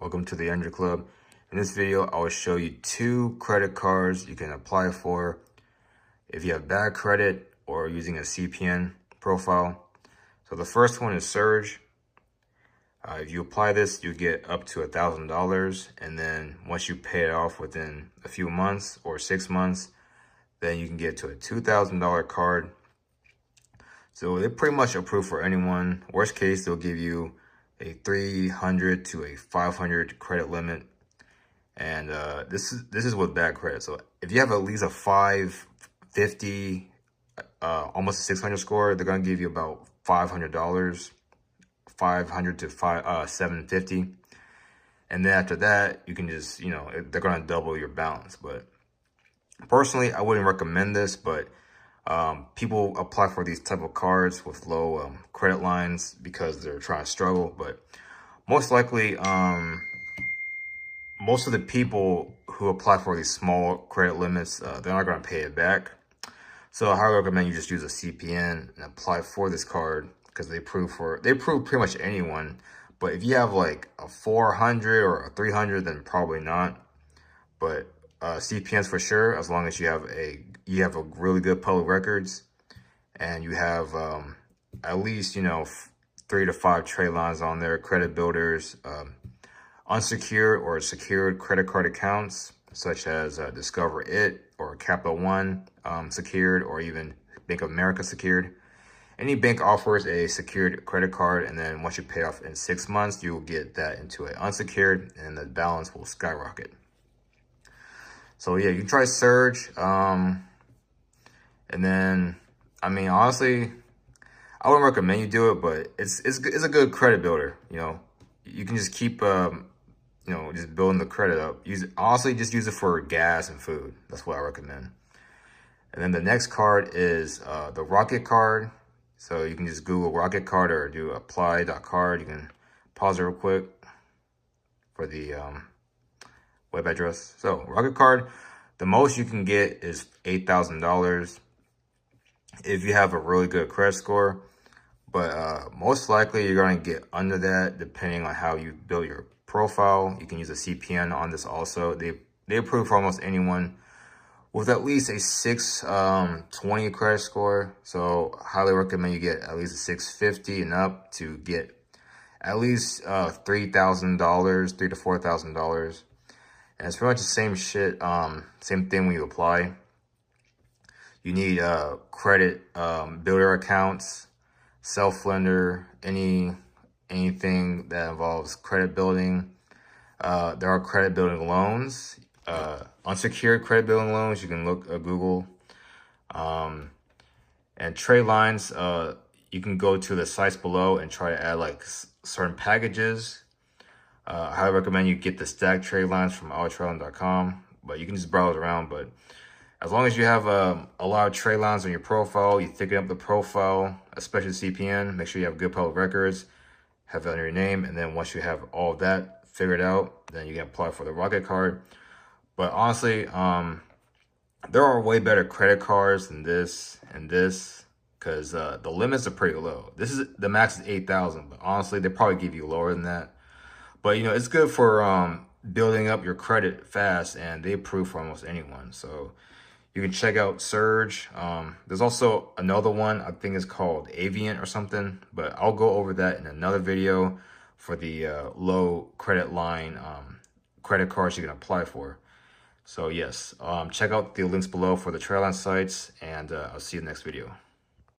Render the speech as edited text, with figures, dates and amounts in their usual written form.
Welcome to the Andrew Club. In this video, I will show you 2 credit cards you can apply for if you have bad credit or using a CPN profile. So the first one is Surge. If you apply this, you get up to $1,000, and then once you pay it off within a few months or 6 months, then you can get to a $2,000 card. So they're pretty much approved for anyone. Worst case, they'll give you a 300 to a 500 credit limit. And this is with bad credit. So if you have at least a 550, almost a 600 score, they're gonna give you about $500, 500 to 750. And then after that, you can just, they're gonna double your balance. But personally, I wouldn't recommend this, but people apply for these type of cards with low credit lines because they're trying to struggle. But most likely, most of the people who apply for these small credit limits, they're not going to pay it back. So I highly recommend you just use a CPN and apply for this card because they approve pretty much anyone. But if you have like a 400 or a 300, then probably not. But CPNs for sure, as long as you have a really good public records and you have at least 3 to 5 trade lines on there, credit builders, unsecured or secured credit card accounts such as Discover It or Capital One secured, or even Bank of America secured. Any bank offers a secured credit card, and then once you pay off in 6 months, you will get that into an unsecured and the balance will skyrocket. So yeah, you can try Surge. And then, I mean, honestly, I wouldn't recommend you do it, but it's a good credit builder. You can just keep just building the credit up. Honestly, just use it for gas and food. That's what I recommend. And then the next card is the Rocket card. So you can just Google Rocket card or do apply.card. You can pause it real quick for the web address. So Rocket card, the most you can get is $8,000 if you have a really good credit score. But most likely you're going to get under that depending on how you build your profile. You can use a CPN on this also. They approve for almost anyone with at least a 620 credit score. So highly recommend you get at least a 650 and up to get at least $3,000, $3,000 to $4,000. And it's pretty much the same shit, same thing when you apply. You need credit builder accounts, self-lender, anything that involves credit building. There are credit building loans, unsecured credit building loans. You can look Google. And trade lines, you can go to the sites below and try to add like certain packages. I highly recommend you get the stacked trade lines from ourtradeline.com, but you can just browse around. But as long as you have a lot of trade lines on your profile, you thicken up the profile, especially CPN, make sure you have good public records, have it under your name, and then once you have all of that figured out, then you can apply for the Rocket card. But honestly, there are way better credit cards than this and this, because the limits are pretty low. The max is 8,000, but honestly, they probably give you lower than that. But it's good for building up your credit fast, and they approve for almost anyone. So you can check out Surge. There's also another one, I think it's called Avient or something, but I'll go over that in another video for the low credit line credit cards you can apply for. So yes, check out the links below for the trade line sites, and I'll see you in the next video.